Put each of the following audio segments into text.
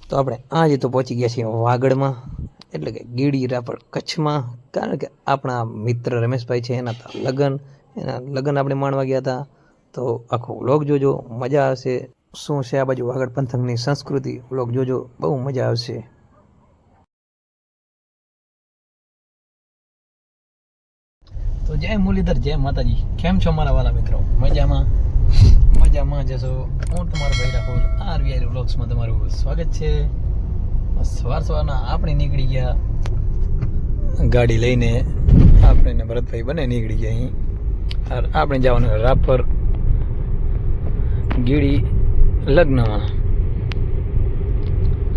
તો આપણે આજે તો પહોંચી ગયા છીએ વાગડમાં, એટલે કે ગીડી રાપર કચ્છમાં. કારણ કે આપણા મિત્ર રમેશભાઈ છે એના લગ્ન આપણે માણવા ગયા હતા. તો આખો વ્લોગ જોજો, મજા આવશે. શું છે આ બાજુ વાગડ પંથકની સંસ્કૃતિ, વ્લોગ જોજો, બહુ મજા આવશે. તો જય મુરલીધર, જય માતાજી. કેમ છો મારા વાલા મિત્રો? મજામાં જશો. હું તમારો ભાઈ રાહુલ, આરવીઆઈ વ્લોગ્સમાં તમારું સ્વાગત છે. સવારના આપણે નીકળી ગયા ગાડી લઈને. આપણે ને ભરતભાઈ બંને નીકળી ગયા અહીં. આપણે જવાનું રાપર ગીડી લગ્નમાં.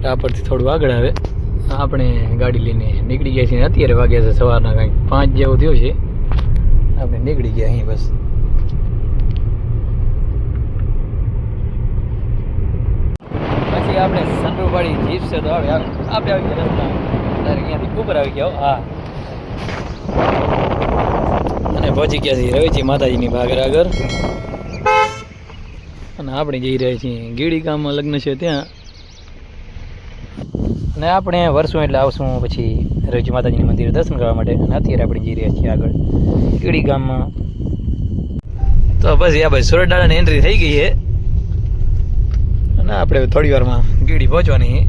રાપરથી થોડું આગળ આવે. આપણે ગાડી લઈને નીકળી ગયા છીએ. અત્યારે વાગ્યા છે સવારના કંઈક 5 જેવું થયું છે. આપણે નીકળી ગયા અહીં બસ. પછી આપણે સનરૂફવાળી જીપ છે તો આપણે આવી ગયા રસ્તા ડાયરેક્ટ અહીંયાથી ઉપર આવી ગયા. હા, અને પહોંચી ગયા છીએ રવેચી માતાજીની ભાગર આગળ. અને આપણે જઈ રહ્યા છીએ ગીડી ગામમાં લગ્ન છે ત્યાં. અને આપણે વર્ષો એટલે આવશું પછી રવેચી માતાજીની મંદિરે દર્શન કરવા માટે. અને અત્યારે આપણે જઈ રહ્યા છીએ આગળ ગીડી ગામમાં. તો પછી આ ભાઈ સુરતડાળાની એન્ટ્રી થઈ ગઈ છે. અને આપણે થોડી વારમાં ગીડી પહોંચવાની.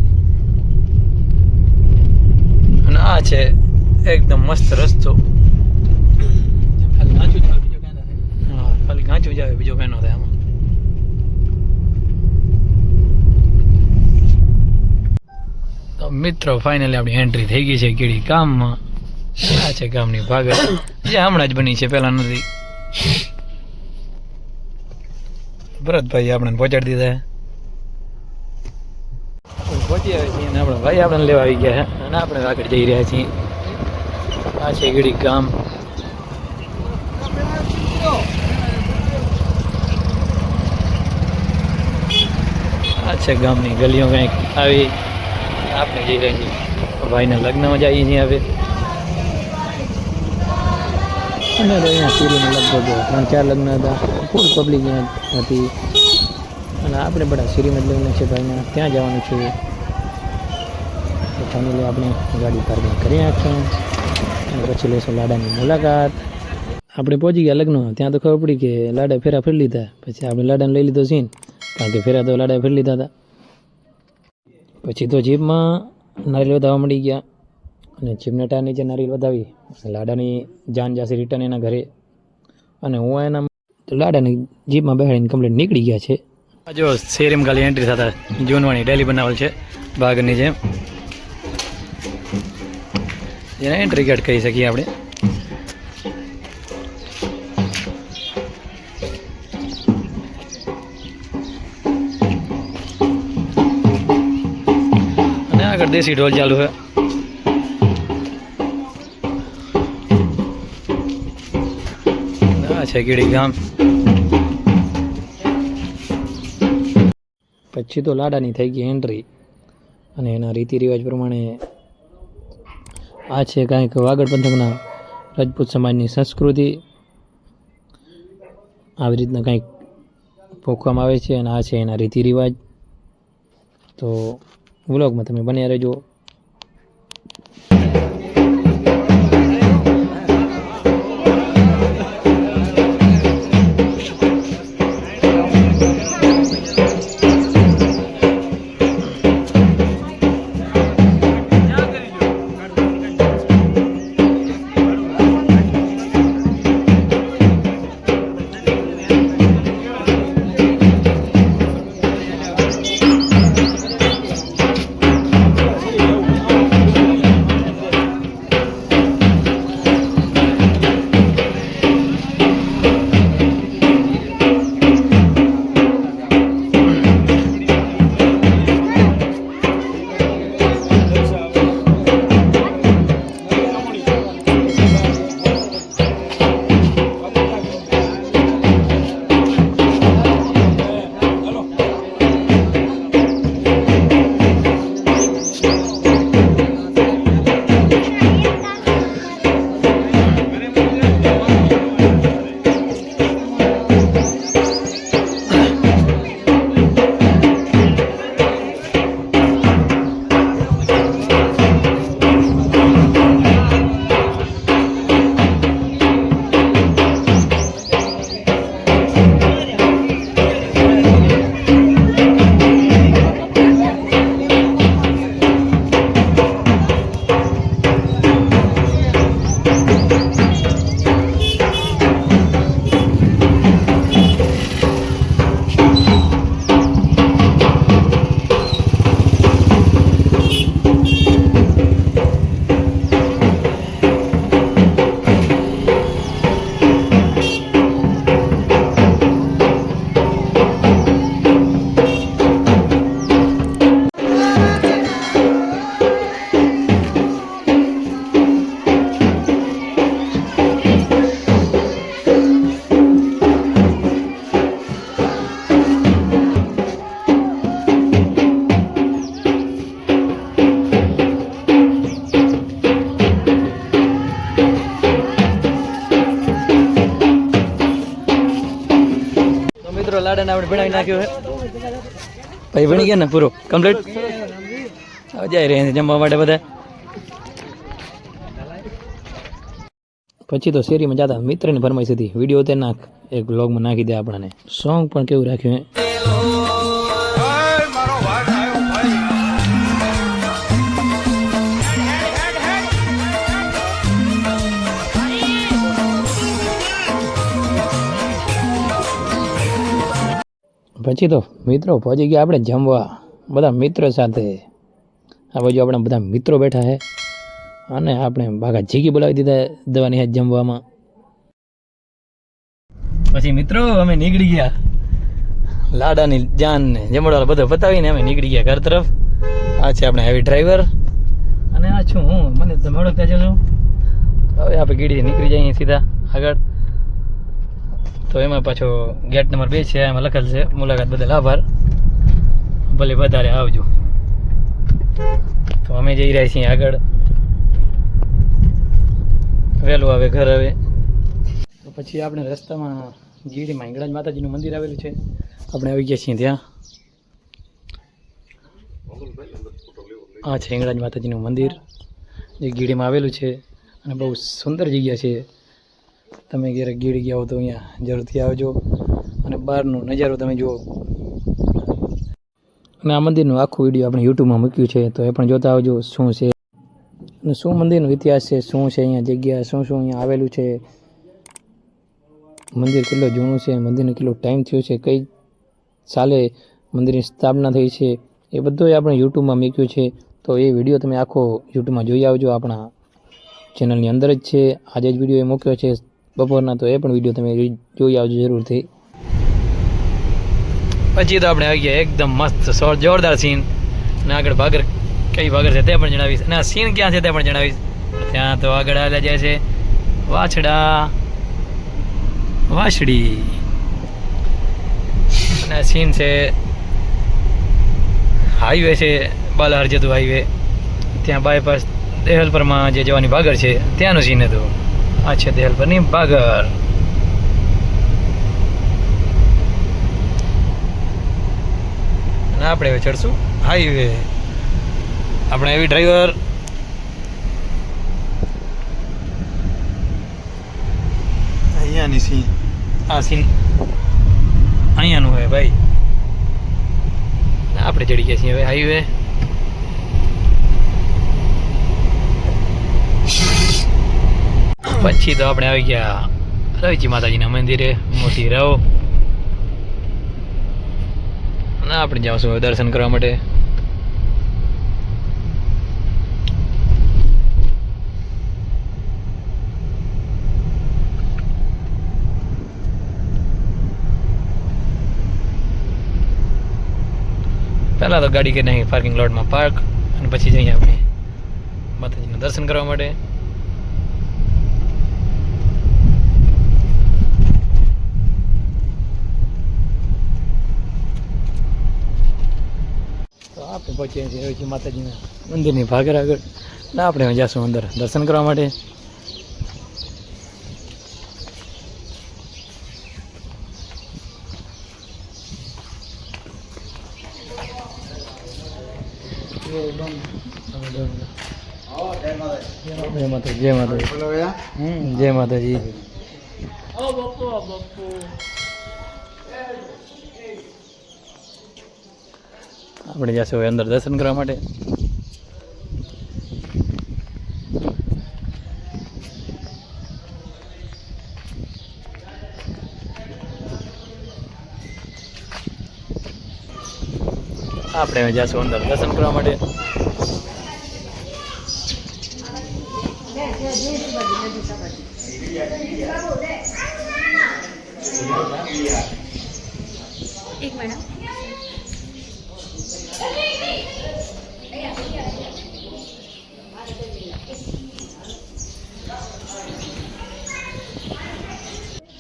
અને આ છે એકદમ મસ્ત રસ્તો. ખાલી ગાંચું જ આવે, બીજો કઈ ન થાય આમાં. તો મિત્રો ફાઇનલી આપણી એન્ટ્રી થઈ ગઈ છે ગીડી ગામમાં. આ છે ગામની ભાગર, જે હમણાં જ બની છે, પહેલા નથી. ભરતભાઈ આપણને પહોંચાડી દીધા. પહોંચી આવે છીએ અને આપણે ભાઈ આપણને લેવા આવી ગયા છે. અને આપણે આગળ જઈ રહ્યા છીએ. આ છે ગીડી ગામ. આ છે ગામની ગલીઓ કંઈક આવી. આપણે જઈ રહ્યા છીએ ભાઈના લગ્નમાં જઈએ છીએ હવે. અને અહીંયા શેરીમાં લગભગ 3-4 લગ્ન હતા. ફૂલ પબ્લિક હતી. અને આપણે બધા શેરીમાં જ લગ્ન છે ભાઈના, ત્યાં જવાનું છે. તો ફાઇનલી આપણે ગાડી પાર્કિંગ કરી નાખશું અને પછી લઈશું લાડાની મુલાકાત. આપણે પહોંચી ગયા લગ્ન. ત્યાં તો ખબર પડી કે લાડા ફેરા ફેરી લીધા. પછી આપણે લાડાને લઈ લીધો સીન, કારણ કે ફેરા તો લાડા ફેરી લીધા હતા. પછી તો જીપમાં નારિયેળ વધાવવા મળી ગયા. અને જીપના ટાયર નીચે નારિયેળ વધાવી લાડાની જાન જાસી રિટર્ન એના ઘરે. અને હું એના લાડાની જીપમાં બેહાડીને કમ્પ્લીટ નીકળી ગયા છે. જો શેરીમાં ખાલી એન્ટ્રી થતા જૂનવાણી ડેલી બનાવેલ છે બાગની જેમ, જેને એન્ટ્રી ગેટ કહી શકીએ આપણે. અને આગળ દેશી ઢોલ ચાલુ છે. આ છે ગીડી ગામ. પછી તો લાડાની થઈ ગઈ એન્ટ્રી. અને એના રીતિ રિવાજ પ્રમાણે આ છે કાંઈક વાગડ પંથકના રાજપૂત સમાજની સંસ્કૃતિ. આવી રીતના કંઈક ભોગવામાં આવે છે. અને આ છે એના રીતિ રિવાજ. તો વ્લોગમાં તમે બન્યા રહેજો. લાડાને આપણે ભણાવી નાખ્યો છે ભાઈ, ભણી ગયા ને પૂરો કમ્પ્લીટ. હવે જાય રહે જમવા માટે બધા. પછી તો શેરીમાં જતા મિત્રની ફરમાઈશ હતી વિડીયો તે નાખ, એક વ્લોગમાં નાખી દે આપણને. સોંગ પણ કેવું રાખ્યું હે. પછી તો મિત્રો પહોંચી ગયા આપણે જમવા બધા મિત્રો સાથે. આ બાજુ આપણા બધા મિત્રો બેઠા છે અને આપણે ભાગા જીગી બોલાવી દીધા દવાની હાથ જમવામાં. પછી મિત્રો અમે નીકળી ગયા લાડાની જાન ને જમણવાળા બધો બતાવીને અમે નીકળી ગયા ઘર તરફ. આ છે આપણે હેવી ડ્રાઈવર અને આ છું હું, મને તમે ઓળખતા છો. હવે આપણે ગીડી નીકળી જઈએ સીધા આગળ. તો એમાં પાછો ગેટ નંબર 2 છે, એમાં લખેલ છે મુલાકાત બદલ આભાર, ભલે વધારે આવજો. તો અમે જઈ રહ્યા છીએ આગળ, વહેલું આવે ઘર હવે. તો પછી આપણે રસ્તામાં ગીડીમાં હિંગળાજ માતાજીનું મંદિર આવેલું છે, આપણે આવી ગયા છીએ ત્યાં. આ છે હિંગળાજ માતાજીનું મંદિર જે ગીડીમાં આવેલું છે અને બહુ સુંદર જગ્યા છે. તમે ક્યારેક ગીડી ગયા હો તો અહીંયા જરૂરથી આવજો અને બહારનો નજારો તમે જુઓ. અને આ મંદિરનું આખું વિડીયો આપણે યુટ્યુબમાં મૂક્યું છે, તો એ પણ જોતા આવજો શું છે અને શું મંદિરનો ઇતિહાસ છે, શું છે અહીંયા જગ્યા, શું શું અહીંયા આવેલું છે, મંદિર કેટલો જૂનું છે, મંદિરનો કેટલો ટાઈમ થયો છે, કઈ સાલે મંદિરની સ્થાપના થઈ છે, એ બધું આપણે યુટ્યુબમાં મૂક્યું છે. તો એ વિડીયો તમે આખો યુટ્યુબમાં જોઈ આવજો, આપણા ચેનલની અંદર જ છે. આજે જ વિડીયો એ મૂક્યો છે બપોરના, તો એ પણ વિડીયો તમે જોઈ આવજો જરૂરથી. પછી તો આપણે આવી ગયા એકદમ મસ્ત જોરદાર સીન, અને આગળ ભાગર કઈ ભાગર છે તે પણ જણાવીશ, અને આ સીન ક્યાં છે તે પણ જણાવીશ. ત્યાં તો આગળ આવેલા જાય છે વાછડા વાછડી, અને આ સીન છે હાઈવે છે બાલાહાર જતું હાઈવે, ત્યાં બાયપાસ દેહલપરમાં જે જવાની ભાગર છે ત્યાંનું સીન હતું. આ છે દેહલપરની ભાગર. અને આપણે હવે ચડશું હાઈવે. આપણે એવી ડ્રાઈવર અહીંયાની સીન, આ સીન અહીંયાનું હોય ભાઈ. આપણે ચડી ગયા છીએ હવે હાઈવે. પછી તો આપણે આવી ગયા રવિજી માતાજીના મંદિરે, મોટી રાવ. અને આપણે જાઉં હવે દર્શન કરવા માટે. પહેલાં તો ગાડી કરી નાખી પાર્કિંગ લોટમાં પાર્ક, અને પછી જઈએ આપણે માતાજીના દર્શન કરવા માટે. તો આપણે પહોંચીએ છીએ રવિજી માતાજીના મંદિરની ભાગર આગળ, ને આપણે જઈશું અંદર દર્શન કરવા માટે. જય માતાજી, જય માતાજી, જય માતાજી. આપણે જઈશું હવે અંદર દર્શન કરવા માટે. આપણે જઈશું અંદર દર્શન કરવા માટે. એક મિનિટ.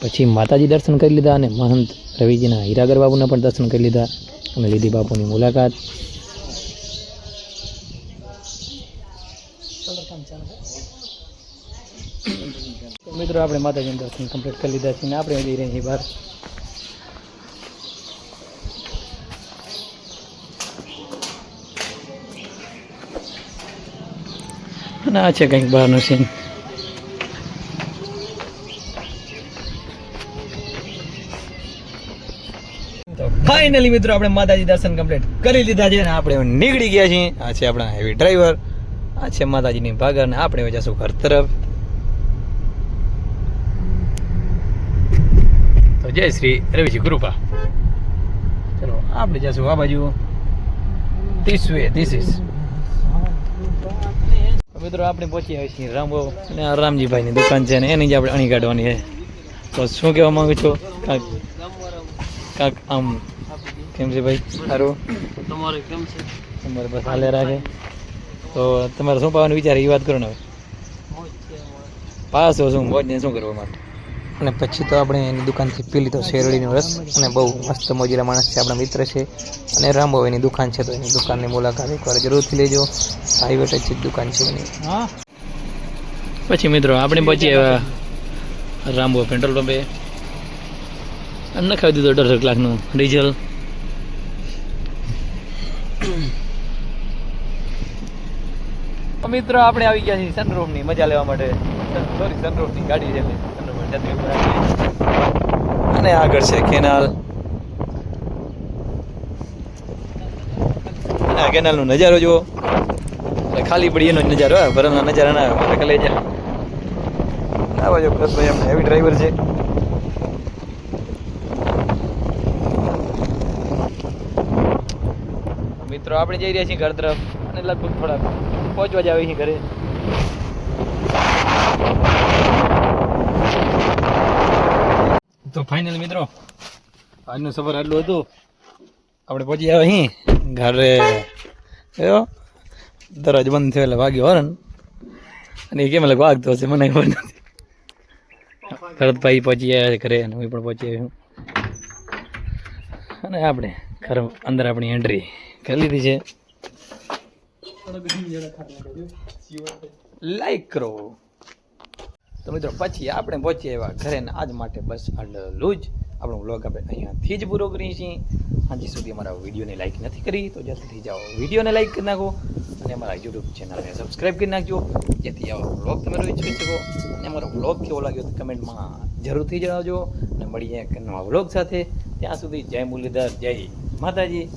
પછી માતાજી દર્શન કરી લીધા અને મહંત રવિજીના હીરાગર બાપુના પણ દર્શન કરી લીધા અને લીધી બાપુની મુલાકાત. મિત્રો આપણે માતાજીના દર્શન કમ્પ્લીટ કરી લીધા છે ને આપણે જઈ રહ્યા છીએ બહાર. અને આ છે કંઈક બહારનું સીન. તો ફાઇનલી મિત્રો આપણે માતાજી દર્શન કમ્પ્લીટ કરી લીધા છે અને આપણે નીકળી ગયા છીએ. આ છે આપણા હેવી ડ્રાઈવર, આ છે માતાજીની ભાગર ને આપણે જઈશું ઘર તરફ. તો જય શ્રી રવિજી કૃપા. ચલો આપણે જઈશું આ બાજુ. This way this is. મિત્રો આપણે પહોંચી આવી છીએ રામો અને આ રામજીભાઈની દુકાન છે ને એની જ આપણે અણી કાઢવાની છે. તો શું કહેવા માંગુ છો કાક આમ કેમ છે ભાઈ? સારું. તમારે કેમ છે? તમારે બસ હાલે રાખે. તો તમારે શું પાવાનું વિચાર એ વાત કરો ને હવે. પાસો શું મોજ ને શું કરવા માટે. અને પછી તો આપણે એની દુકાનથી પી લીધો શેરડીનો રસ અને બહુ મસ્ત મોજીલા માણસ છે, આપણા મિત્ર છે અને રામભાઈ એની દુકાન છે. તો એની દુકાનની મુલાકાત એકવાર જરૂરથી લેજો. હાઈવે ટચ જ દુકાન છે એની. પછી મિત્રો આપણે પહોંચી આવ્યા રામભાઈ પેટ્રોલ પંપે અને નખાવી દીધો 18 લાખનું ડીઝલ. મિત્રો આપણે આવી ગયા છીએ સનરૂફની મજા લેવા માટે. સોરી, સનરૂફની ગાડી છે અને આગળ છે કેનાલ. અને આ કેનાલનો નજારો જુઓ. ખાલી પડી એનો જ નજારો આવે, ભરમના નજારા ના આવે. મને લઈ જાય આ બાજુ ભાઈ અમને હેવી ડ્રાઈવર છે. મિત્રો આપણે જઈ રહ્યા છીએ ઘર તરફ અને લગભગ થોડા પહોંચવા જ આવી છીએ ઘરે. તો ફાઇનલ મિત્રો આજનું સફર આટલું હતું. આપણે પહોંચી આવ્યા અહીં ઘરે. દરવાજો બંધ થયો એટલે વાગ્યો હોરન અને એ કેમ વાગતો હશે મને ખબર નથી. ભરતભાઈ પહોંચી આવ્યા ઘરે અને હું પણ પહોંચી આવ્યો અને આપણે ઘર અંદર આપણી એન્ટ્રી કરી લીધી છે. લાઈક કરો. તો મિત્રો પછી આપણે પહોંચી આવ્યા ઘરે ને આજ માટે બસ આટલું જ. આપણો વ્લોગ આપણે અહીંયાથી જ પૂરો કરીએ છીએ. હજી સુધી અમારા વિડીયોને લાઈક નથી કરી તો જલ્દીથી જાઓ વિડીયોને લાઈક કરી નાખો અને અમારા યુટ્યુબ ચેનલને સબસ્ક્રાઈબ કરી નાખજો, જેથી આવા વ્લોગ તમે રોજ જોઈ શકો. અને અમારો વ્લોગ કેવો લાગ્યો તો કમેન્ટમાં જરૂરથી જણાવજો અને મળીએ એક નવા વ્લોગ સાથે. ત્યાં સુધી જય મુરલીધર, જય માતાજી.